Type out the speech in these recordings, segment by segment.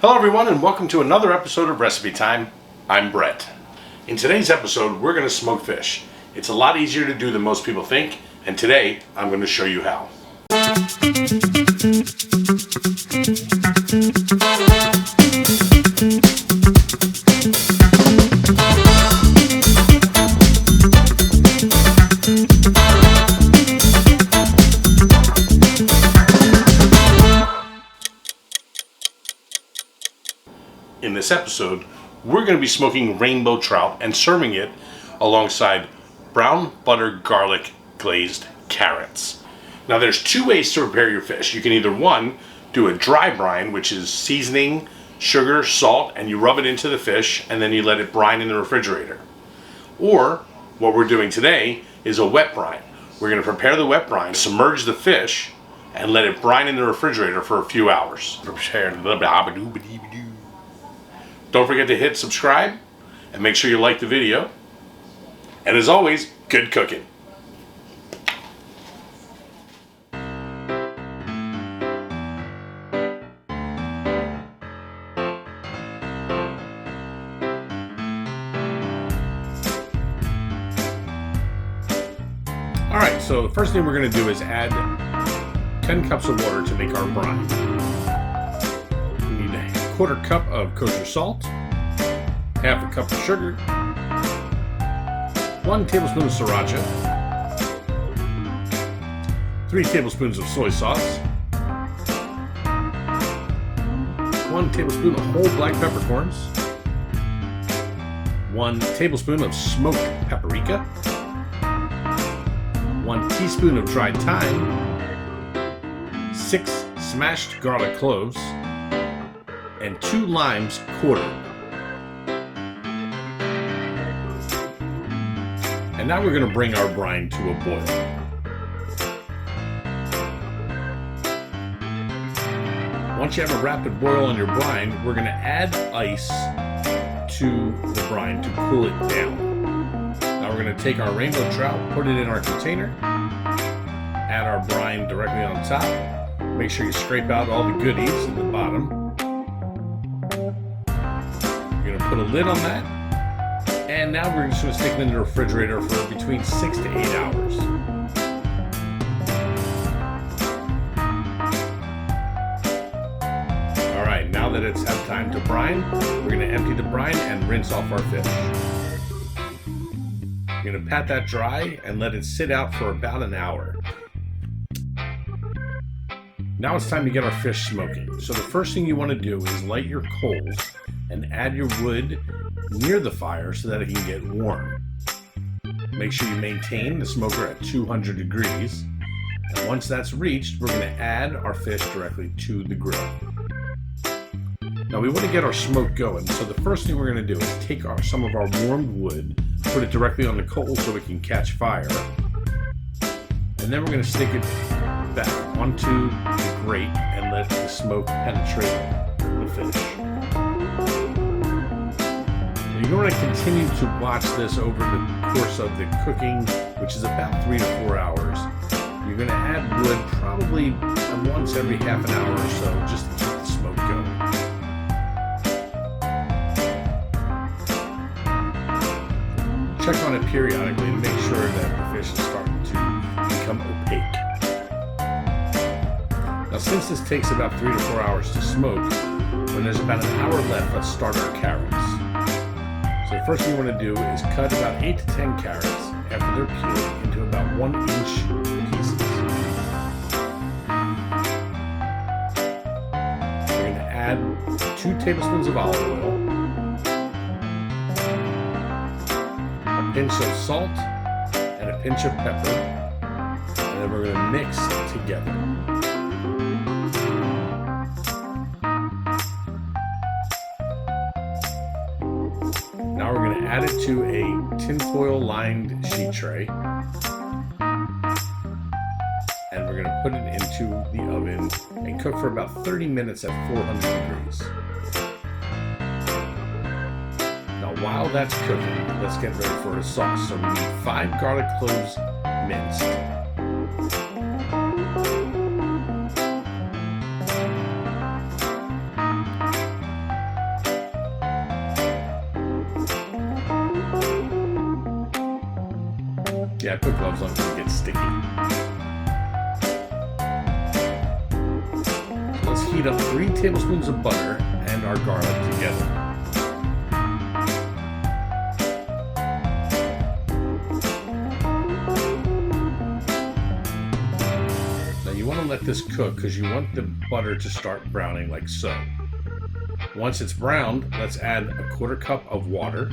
Hello everyone and welcome to another episode of Recipe Time. I'm Brett. In today's episode we're going to smoke fish. It's a lot easier to do than most people think, and today I'm going to show you how. In this episode, we're going to be smoking rainbow trout and serving it alongside brown butter garlic glazed carrots. Now there's two ways to prepare your fish. You can either one, do a dry brine, which is seasoning, sugar, salt, and you rub it into the fish and then you let it brine in the refrigerator. Or what we're doing today is a wet brine. We're going to prepare the wet brine, submerge the fish, and let it brine in the refrigerator for a few hours. Don't forget to hit subscribe and make sure you like the video. And as always, good cooking. Alright, so the first thing we're going to do is add 10 cups of water to make our brine. We need a quarter cup of kosher salt, half a cup of sugar, 1 tablespoon of sriracha, 3 tablespoons of soy sauce, 1 tablespoon of whole black peppercorns, 1 tablespoon of smoked paprika, 1 teaspoon of dried thyme, 6 smashed garlic cloves, and 2 limes quartered. And now we're going to bring our brine to a boil. Once you have a rapid boil on your brine, we're going to add ice to the brine to cool it down. Now we're going to take our rainbow trout, put it in our container, add our brine directly on top. Make sure you scrape out all the goodies in the bottom. You're going to put a lid on that. And now we're just going to stick it in the refrigerator for between 6 to 8 hours. Alright, now that it's had time to brine, we're going to empty the brine and rinse off our fish. You're going to pat that dry and let it sit out for about an hour. Now it's time to get our fish smoking. So the first thing you want to do is light your coals and add your wood near the fire so that it can get warm. Make sure you maintain the smoker at 200 degrees. And once that's reached, we're going to add our fish directly to the grill. Now we want to get our smoke going, so the first thing we're going to do is take some of our warmed wood, put it directly on the coal so it can catch fire, and then we're going to stick it back onto the grate and let the smoke penetrate the fish. You're going to continue to watch this over the course of the cooking, which is about 3 to 4 hours. You're going to add wood probably once every half an hour or so just to keep the smoke going. Check on it periodically to make sure that the fish is starting to become opaque. Now since this takes about 3 to 4 hours to smoke, when there's about an hour left, let's start our carrots. So the first thing you want to do is cut about 8 to 10 carrots after they're peeled into about 1-inch pieces. We're going to add 2 tablespoons of olive oil, a pinch of salt, and a pinch of pepper, and then we're going to mix together. Now we're going to add it to a tinfoil lined sheet tray, and we're going to put it into the oven and cook for about 30 minutes at 400 degrees. Now while that's cooking, let's get ready for a sauce. So we need 5 garlic cloves minced, 1 Yeah, put gloves on because it gets sticky. So let's heat up 3 tablespoons of butter and our garlic together. Now you want to let this cook because you want the butter to start browning like so. Once it's browned, let's add a 1/4 cup of water,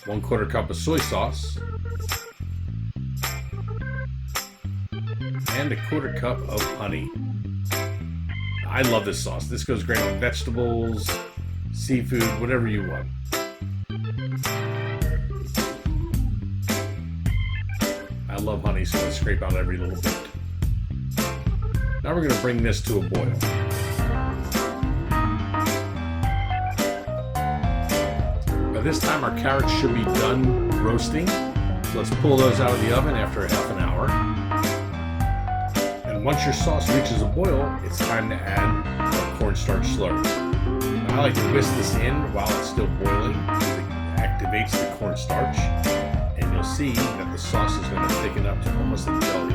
1/4 cup of soy sauce, and a 1/4 cup of honey. I love this sauce. This goes great on vegetables, seafood, whatever you want. I love honey, so let's scrape out every little bit. Now we're going to bring this to a boil. By this time our carrots should be done roasting. So let's pull those out of the oven after half an hour. And once your sauce reaches a boil, it's time to add our cornstarch slurry. Now, I like to whisk this in while it's still boiling because it activates the cornstarch. And you'll see that the sauce is going to thicken up to almost a jelly.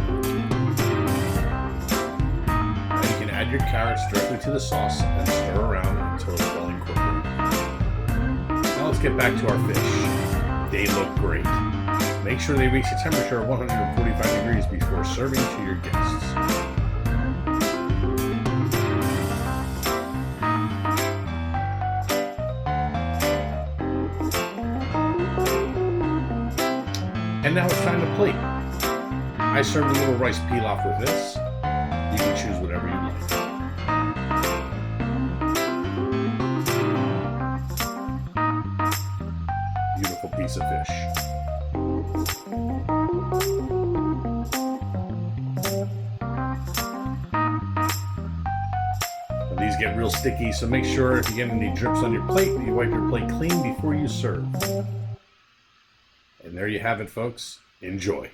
Add your carrots directly to the sauce and stir around until it's well incorporated. Now let's get back to our fish. They look great. Make sure they reach a temperature of 145 degrees before serving to your guests. And now it's time to plate. I served a little rice pilaf with this. You can choose whatever you like. Beautiful piece of fish. Well, these get real sticky, so make sure if you get any drips on your plate that you wipe your plate clean before you serve. And there you have it, folks. Enjoy.